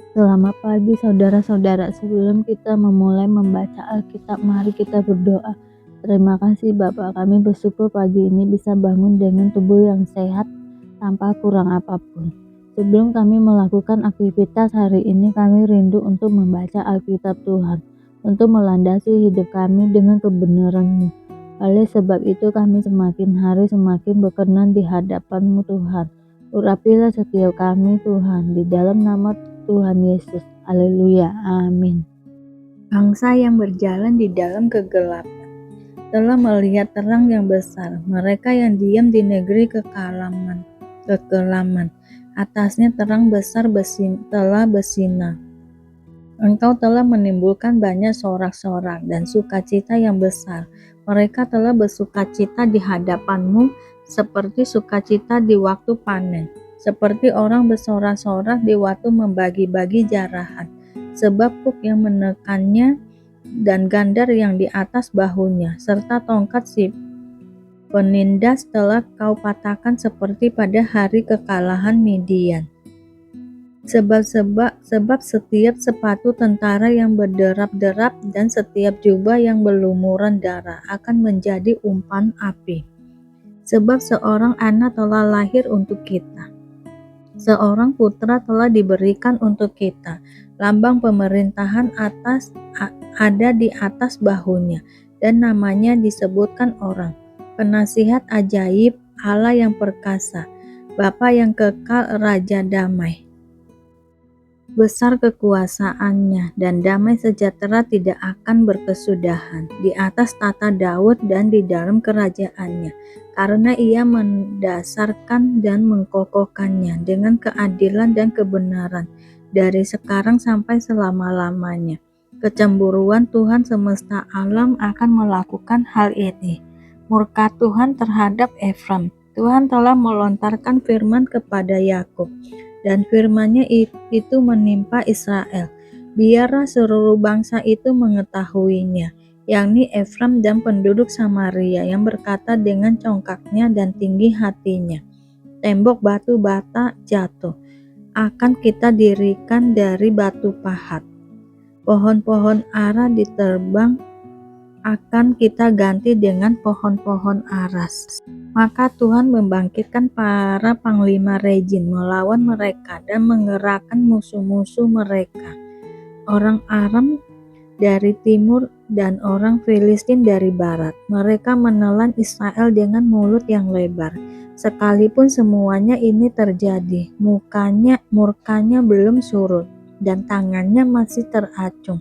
Selamat pagi saudara-saudara, sebelum kita memulai membaca Alkitab, mari kita berdoa. Terima kasih Bapa, kami bersyukur pagi ini bisa bangun dengan tubuh yang sehat tanpa kurang apapun. Sebelum kami melakukan aktivitas hari ini, kami rindu untuk membaca Alkitab Tuhan, untuk melandasi hidup kami dengan kebenaran-Mu. Oleh sebab itu kami semakin hari semakin berkenan di hadapan-Mu Tuhan. Urapilah setiap kami Tuhan, di dalam nama Tuhan Yesus. Haleluya. Amin. Bangsa yang berjalan di dalam kegelapan telah melihat terang yang besar. Mereka yang diam di negeri kekelaman. Atasnya terang besar telah bersinar. Engkau telah menimbulkan banyak sorak-sorak dan sukacita yang besar. Mereka telah bersukacita di hadapan-Mu seperti sukacita di waktu panen, seperti orang bersorak-sorak di waktu membagi-bagi jarahan. Sebab kuk yang menekannya dan gandar yang di atas bahunya, serta tongkat si penindas telah kau patahkan seperti pada hari kekalahan Midian. Sebab setiap sepatu tentara yang berderap-derap dan setiap jubah yang berlumuran darah akan menjadi umpan api. Sebab seorang anak telah lahir untuk kita, seorang putra telah diberikan untuk kita. Lambang pemerintahan ada di atas bahunya, dan namanya disebutkan orang Penasihat Ajaib, Allah yang perkasa, Bapa yang kekal, Raja damai. Besar kekuasaannya dan damai sejahtera tidak akan berkesudahan di atas tata Daud dan di dalam kerajaannya, karena ia mendasarkan dan mengkokohkannya dengan keadilan dan kebenaran dari sekarang sampai selama-lamanya. Kecemburuan Tuhan semesta alam akan melakukan hal ini. Murka Tuhan terhadap Efraim. Tuhan telah melontarkan firman kepada Yakub, dan firman-Nya itu menimpa Israel. Biarlah seluruh bangsa itu mengetahuinya, yakni Efraim dan penduduk Samaria yang berkata dengan congkaknya dan tinggi hatinya, tembok batu bata jatuh, akan kita dirikan dari batu pahat. Pohon-pohon ara diterbang, akan kita ganti dengan pohon-pohon aras. Maka Tuhan membangkitkan para panglima rejim melawan mereka dan mengerahkan musuh-musuh mereka, orang Aram dari timur dan orang Filistin dari barat. Mereka menelan Israel dengan mulut yang lebar. Sekalipun semuanya ini terjadi, murkanya belum surut dan tangannya masih teracung.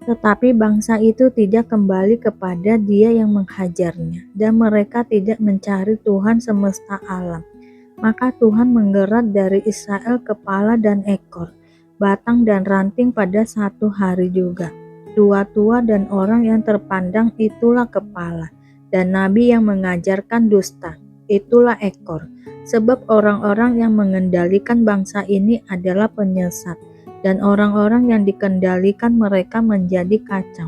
Tetapi bangsa itu tidak kembali kepada Dia yang menghajarnya, dan mereka tidak mencari Tuhan semesta alam. Maka Tuhan menggerak dari Israel kepala dan ekor, batang dan ranting pada satu hari juga. Tua-tua dan orang yang terpandang itulah kepala, dan nabi yang mengajarkan dusta itulah ekor. Sebab orang-orang yang mengendalikan bangsa ini adalah penyesat, dan orang-orang yang dikendalikan mereka menjadi kacau.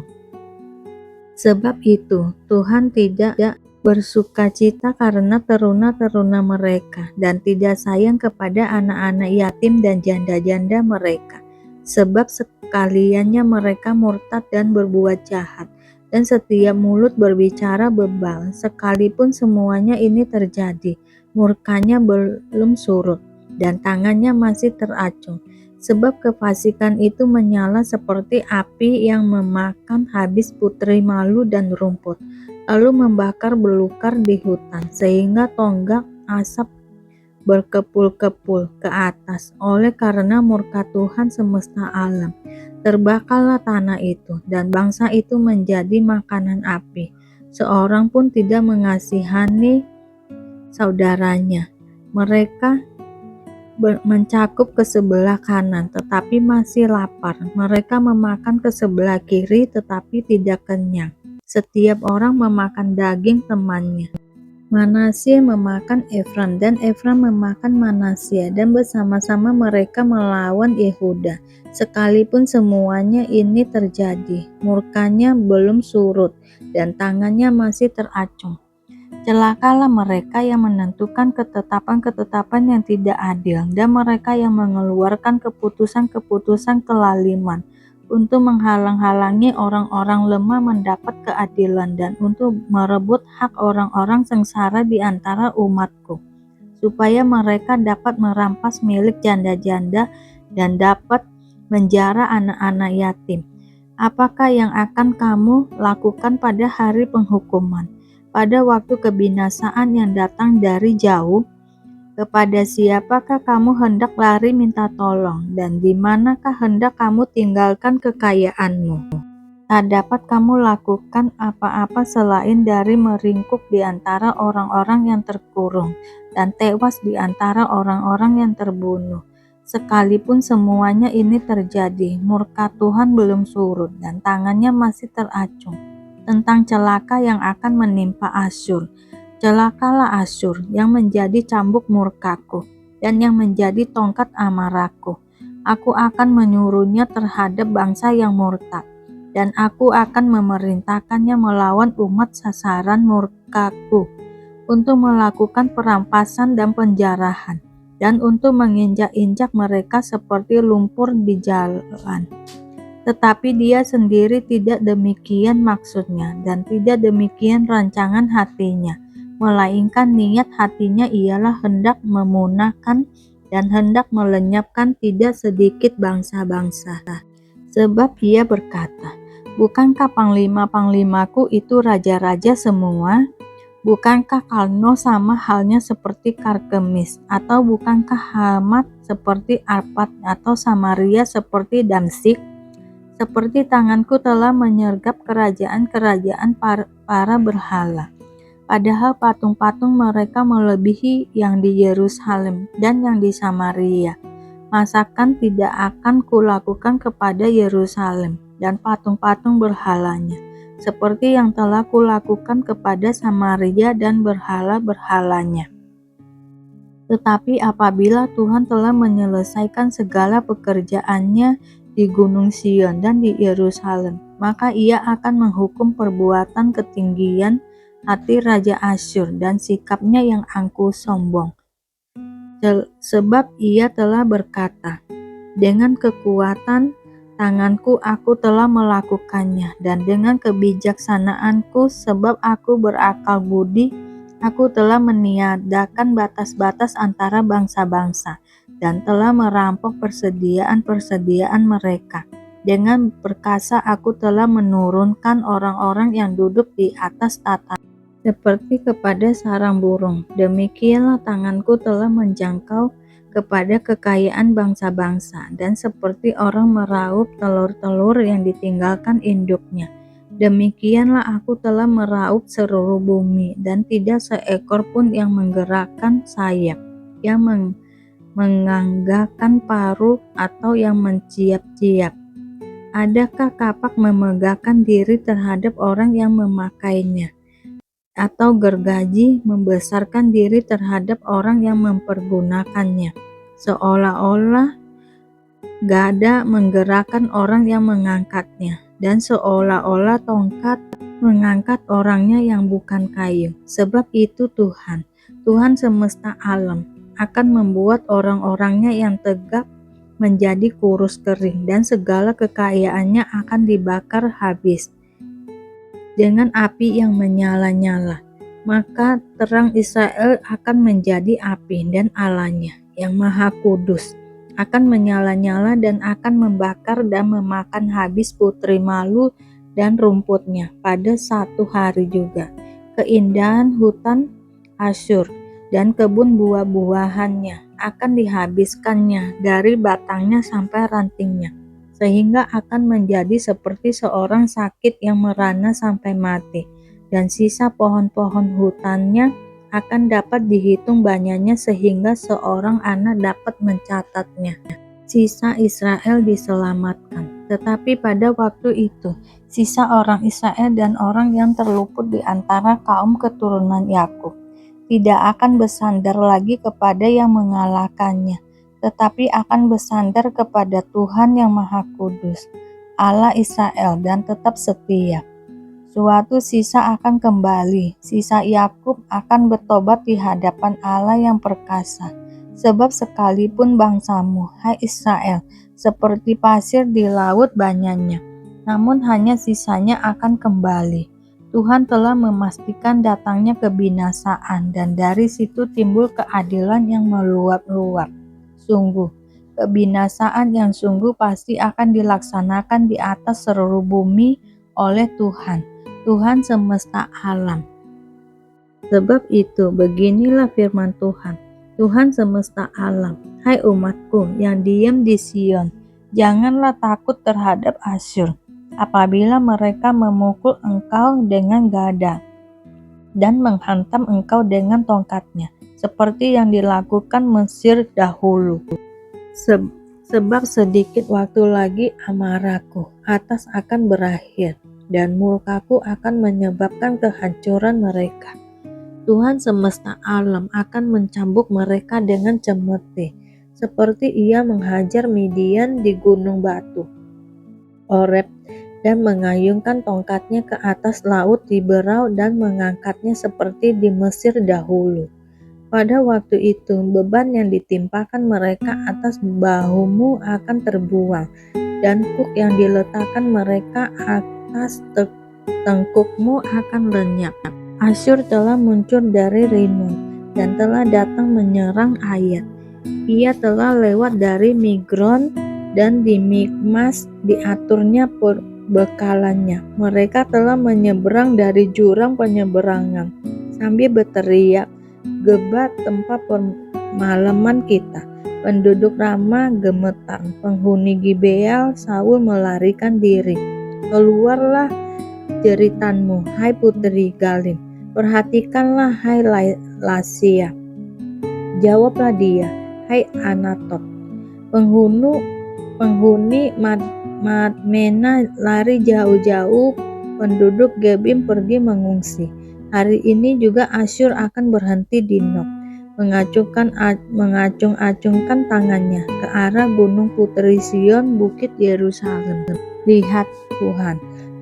Sebab itu Tuhan tidak bersukacita karena teruna-teruna mereka, dan tidak sayang kepada anak-anak yatim dan janda-janda mereka. Sebab sekaliannya mereka murtad dan berbuat jahat, dan setiap mulut berbicara bebal. Sekalipun semuanya ini terjadi, murkanya belum surut, dan tangannya masih teracung. Sebab kefasikan itu menyala seperti api yang memakan habis putri malu dan rumput, lalu membakar belukar di hutan, sehingga tonggak asap berkepul-kepul ke atas. Oleh karena murka Tuhan semesta alam, terbakarlah tanah itu, dan bangsa itu menjadi makanan api. Seorang pun tidak mengasihani saudaranya. Mereka mencakup ke sebelah kanan, tetapi masih lapar. Mereka memakan ke sebelah kiri, tetapi tidak kenyang. Setiap orang memakan daging temannya. Manasye memakan Efraim, dan Efraim memakan Manasye, dan bersama-sama mereka melawan Yehuda. Sekalipun semuanya ini terjadi, murkanya belum surut, dan tangannya masih teracung. Celakalah mereka yang menentukan ketetapan-ketetapan yang tidak adil dan mereka yang mengeluarkan keputusan-keputusan kelaliman untuk menghalang-halangi orang-orang lemah mendapat keadilan dan untuk merebut hak orang-orang sengsara di antara umatku, supaya mereka dapat merampas milik janda-janda dan dapat menjara anak-anak yatim. Apakah yang akan kamu lakukan pada hari penghukuman, pada waktu kebinasaan yang datang dari jauh? Kepada siapakah kamu hendak lari minta tolong, dan di manakah hendak kamu tinggalkan kekayaanmu? Tak dapat kamu lakukan apa-apa selain dari meringkuk di antara orang-orang yang terkurung dan tewas di antara orang-orang yang terbunuh. Sekalipun semuanya ini terjadi, murka Tuhan belum surut dan tangannya masih teracung tentang celaka yang akan menimpa Asyur. Celakalah Asyur yang menjadi cambuk murkaku dan yang menjadi tongkat amarahku. Aku akan menyuruhnya terhadap bangsa yang murtad, dan aku akan memerintahkannya melawan umat sasaran murkaku untuk melakukan perampasan dan penjarahan, dan untuk menginjak-injak mereka seperti lumpur di jalan. Tetapi dia sendiri tidak demikian maksudnya, dan tidak demikian rancangan hatinya, melainkan niat hatinya ialah hendak memunahkan dan hendak melenyapkan tidak sedikit bangsa-bangsa. Sebab ia berkata, bukankah panglima-panglimaku itu raja-raja semua? Bukankah Kalno sama halnya seperti Karkemis, atau bukankah Hamat seperti Arpad, atau Samaria seperti Damsik? Seperti tanganku telah menyergap kerajaan-kerajaan para berhala. Padahal patung-patung mereka melebihi yang di Yerusalem dan yang di Samaria. Masakan tidak akan kulakukan kepada Yerusalem dan patung-patung berhalanya, seperti yang telah kulakukan kepada Samaria dan berhala-berhalanya. Tetapi apabila Tuhan telah menyelesaikan segala pekerjaannya di Gunung Sion dan di Yerusalem, maka ia akan menghukum perbuatan ketinggian hati Raja Asyur dan sikapnya yang angkuh sombong. Sebab ia telah berkata, dengan kekuatan tanganku aku telah melakukannya, dan dengan kebijaksanaanku sebab aku berakal budi, aku telah meniadakan batas-batas antara bangsa-bangsa, dan telah merampok persediaan-persediaan mereka. Dengan perkasa aku telah menurunkan orang-orang yang duduk di atas tata seperti kepada sarang burung. Demikianlah tanganku telah menjangkau kepada kekayaan bangsa-bangsa, dan seperti orang meraup telur-telur yang ditinggalkan induknya. Demikianlah aku telah meraup seluruh bumi, dan tidak seekor pun yang menggerakkan sayap, yang menganggakan paruh, atau yang menciap-ciap. Adakah kapak memegahkan diri terhadap orang yang memakainya, atau gergaji membesarkan diri terhadap orang yang mempergunakannya? Seolah-olah gada menggerakkan orang yang mengangkatnya, dan seolah-olah tongkat mengangkat orangnya yang bukan kayu. Sebab itu Tuhan semesta alam, akan membuat orang-orangnya yang tegap menjadi kurus kering, dan segala kekayaannya akan dibakar habis dengan api yang menyala-nyala. Maka terang Israel akan menjadi api, dan Allahnya yang Maha Kudus akan menyala-nyala dan akan membakar dan memakan habis putri malu dan rumputnya pada satu hari juga. Keindahan hutan Asyur dan kebun buah-buahannya akan dihabiskannya dari batangnya sampai rantingnya, sehingga akan menjadi seperti seorang sakit yang merana sampai mati, dan sisa pohon-pohon hutannya akan dapat dihitung banyaknya sehingga seorang anak dapat mencatatnya. Sisa Israel diselamatkan. Tetapi pada waktu itu, sisa orang Israel dan orang yang terluput di antara kaum keturunan Yakub tidak akan bersandar lagi kepada yang mengalahkannya, tetapi akan bersandar kepada Tuhan yang Maha Kudus, Allah Israel, dan tetap setia. Suatu sisa akan kembali, sisa Yakub akan bertobat di hadapan Allah yang perkasa. Sebab sekalipun bangsamu, hai Israel, seperti pasir di laut banyaknya, namun hanya sisanya akan kembali. Tuhan telah memastikan datangnya kebinasaan, dan dari situ timbul keadilan yang meluap-luap. Sungguh, kebinasaan yang sungguh pasti akan dilaksanakan di atas seluruh bumi oleh Tuhan semesta alam. Sebab itu, beginilah firman Tuhan, Tuhan semesta alam, hai umatku yang diam di Sion, janganlah takut terhadap Asyur, apabila mereka memukul engkau dengan gada dan menghantam engkau dengan tongkatnya, seperti yang dilakukan Mesir dahulu. Sebab sedikit waktu lagi amarahku atas akan berakhir, dan murkaku akan menyebabkan kehancuran mereka. Tuhan semesta alam akan mencambuk mereka dengan cemeti, seperti ia menghajar Midian di gunung batu Oreb, dan mengayunkan tongkatnya ke atas laut di Berau dan mengangkatnya seperti di Mesir dahulu. Pada waktu itu, beban yang ditimpakan mereka atas bahumu akan terbuang, dan kuk yang diletakkan mereka atas tengkukmu akan lenyap. Asyur telah muncul dari Rimmon, dan telah datang menyerang Ayat. Ia telah lewat dari Migron, dan di Mikmas diaturnya perbekalannya. Mereka telah menyeberang dari jurang penyeberangan, sambil berteriak, Gebat tempat permalaman kita. Penduduk Rama gemetar, penghuni Gibeal Saul melarikan diri. Keluarlah jeritanmu, hai putri Galim. Perhatikanlah, hai Lasia. Jawablah dia, hai Anatot. Penghuni Madmena lari jauh-jauh, penduduk Gebim pergi mengungsi. Hari ini juga Asyur akan berhenti di Nob, mengacung-acungkan tangannya ke arah gunung putri Sion, bukit Yerusalem. Lihat,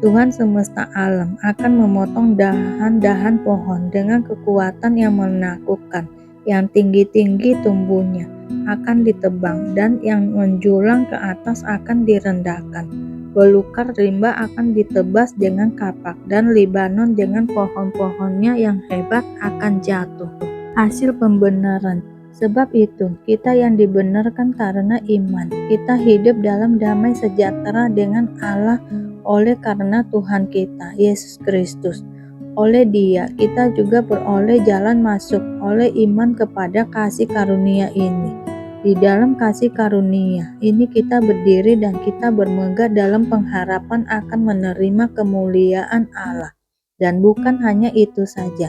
Tuhan semesta alam akan memotong dahan-dahan pohon dengan kekuatan yang menakutkan. Yang tinggi-tinggi tumbuhnya akan ditebang, dan yang menjulang ke atas akan direndahkan. Belukar rimba akan ditebas dengan kapak, dan Libanon dengan pohon-pohonnya yang hebat akan jatuh. Hasil pembenaran. Sebab itu, kita yang dibenarkan karena iman, kita hidup dalam damai sejahtera dengan Allah oleh karena Tuhan kita, Yesus Kristus. Oleh Dia, kita juga beroleh jalan masuk oleh iman kepada kasih karunia ini. Di dalam kasih karunia ini kita berdiri dan kita bermegah dalam pengharapan akan menerima kemuliaan Allah. Dan bukan hanya itu saja,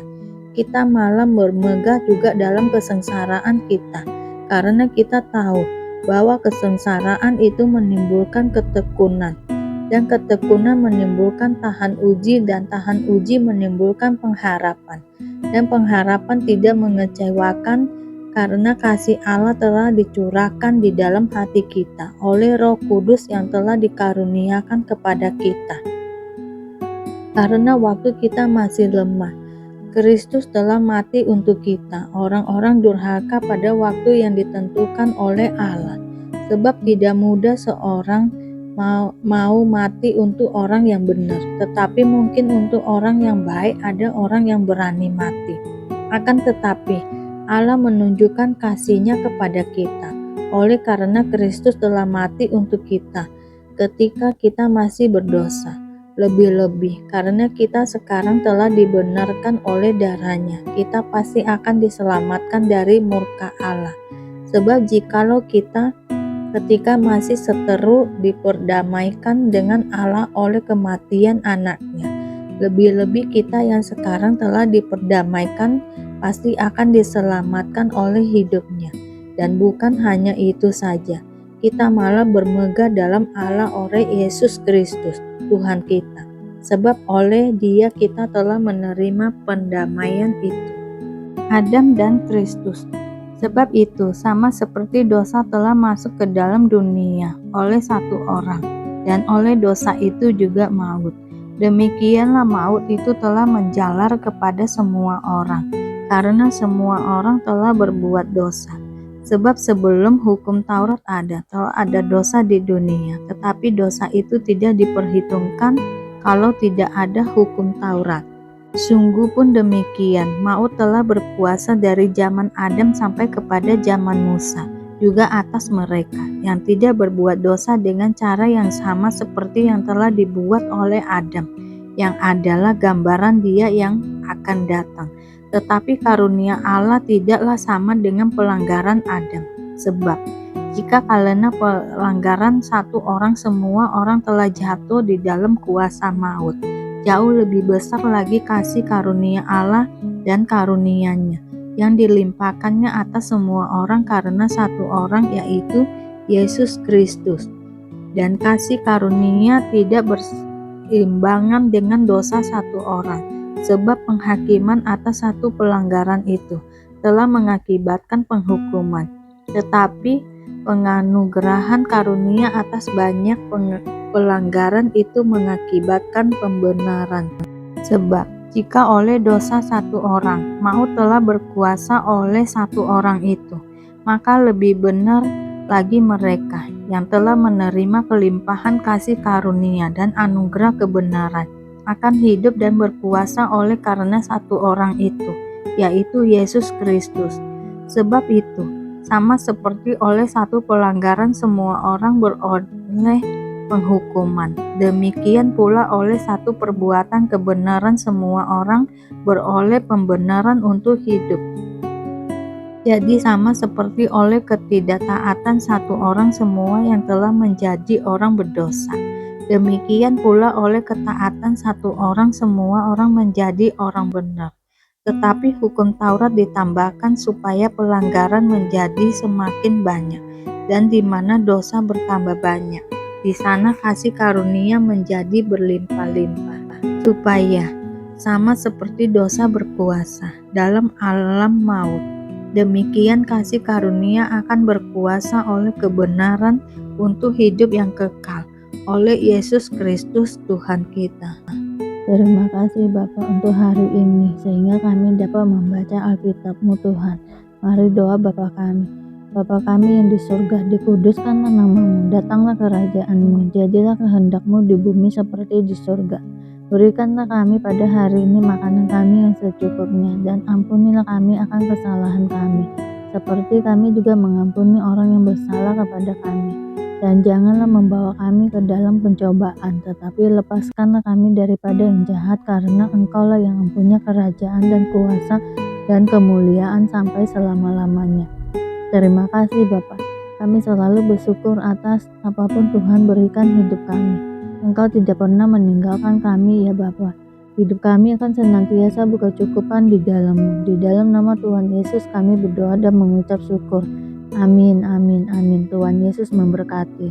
kita malah bermegah juga dalam kesengsaraan kita, karena kita tahu bahwa kesengsaraan itu menimbulkan ketekunan, dan ketekunan menimbulkan tahan uji, dan tahan uji menimbulkan pengharapan. Dan pengharapan tidak mengecewakan, karena kasih Allah telah dicurahkan di dalam hati kita oleh Roh Kudus yang telah dikaruniakan kepada kita. Karena waktu kita masih lemah, Kristus telah mati untuk kita, orang-orang durhaka pada waktu yang ditentukan oleh Allah. Sebab tidak mudah seorang mau mati untuk orang yang benar, tetapi mungkin untuk orang yang baik ada orang yang berani mati. Akan tetapi, Allah menunjukkan kasih-Nya kepada kita, oleh karena Kristus telah mati untuk kita, ketika kita masih berdosa. Lebih-lebih, karena kita sekarang telah dibenarkan oleh darah-Nya, kita pasti akan diselamatkan dari murka Allah. Sebab jikalau kita ketika masih seteru diperdamaikan dengan Allah oleh kematian anaknya, lebih-lebih kita yang sekarang telah diperdamaikan pasti akan diselamatkan oleh hidupnya. Dan bukan hanya itu saja, kita malah bermegah dalam Allah oleh Yesus Kristus, Tuhan kita. Sebab oleh Dia kita telah menerima pendamaian itu. Adam dan Kristus. Sebab itu, sama seperti dosa telah masuk ke dalam dunia oleh satu orang, dan oleh dosa itu juga maut. Demikianlah maut itu telah menjalar kepada semua orang, karena semua orang telah berbuat dosa. Sebab sebelum hukum Taurat ada, telah ada dosa di dunia, tetapi dosa itu tidak diperhitungkan kalau tidak ada hukum Taurat. Sungguh pun demikian, maut telah berkuasa dari zaman Adam sampai kepada zaman Musa, juga atas mereka yang tidak berbuat dosa dengan cara yang sama seperti yang telah dibuat oleh Adam, yang adalah gambaran Dia yang akan datang. Tetapi karunia Allah tidaklah sama dengan pelanggaran Adam. Sebab jika karena pelanggaran satu orang semua orang telah jatuh di dalam kuasa maut, jauh lebih besar lagi kasih karunia Allah dan karunia-Nya yang dilimpahkannya atas semua orang karena satu orang, yaitu Yesus Kristus. Dan kasih karunia tidak berseimbangan dengan dosa satu orang, sebab penghakiman atas satu pelanggaran itu telah mengakibatkan penghukuman, tetapi penganugerahan karunia atas banyak pelanggaran itu mengakibatkan pembenaran. Sebab jika oleh dosa satu orang maut telah berkuasa oleh satu orang itu, maka lebih benar lagi mereka yang telah menerima kelimpahan kasih karunia dan anugerah kebenaran akan hidup dan berkuasa oleh karena satu orang itu, yaitu Yesus Kristus. Sebab itu, sama seperti oleh satu pelanggaran semua orang beroleh penghukuman, demikian pula oleh satu perbuatan kebenaran semua orang beroleh pembenaran untuk hidup. Jadi sama seperti oleh ketidaktaatan satu orang semua yang telah menjadi orang berdosa, demikian pula oleh ketaatan satu orang semua orang menjadi orang benar. Tetapi hukum Taurat ditambahkan supaya pelanggaran menjadi semakin banyak, dan di mana dosa bertambah banyak, di sana kasih karunia menjadi berlimpah-limpah, supaya sama seperti dosa berkuasa dalam alam maut, demikian kasih karunia akan berkuasa oleh kebenaran untuk hidup yang kekal oleh Yesus Kristus Tuhan kita. Terima kasih Bapak untuk hari ini, sehingga kami dapat membaca Alkitab-Mu Tuhan. Mari doa Bapa kami. Bapa kami yang di surga, dikuduskanlah nama-Mu, datanglah kerajaan-Mu, jadilah kehendak-Mu di bumi seperti di surga. Berikanlah kami pada hari ini makanan kami yang secukupnya, dan ampunilah kami akan kesalahan kami, seperti kami juga mengampuni orang yang bersalah kepada kami. Dan janganlah membawa kami ke dalam pencobaan, tetapi lepaskanlah kami daripada yang jahat, karena Engkau-lah yang mempunyai kerajaan dan kuasa dan kemuliaan sampai selama-lamanya. Terima kasih Bapa. Kami selalu bersyukur atas apapun Tuhan berikan hidup kami. Engkau tidak pernah meninggalkan kami ya Bapa. Hidup kami akan senantiasa berkecukupan di dalam-Mu. Di dalam nama Tuhan Yesus kami berdoa dan mengucap syukur. Amin, amin, amin. Tuhan Yesus memberkati.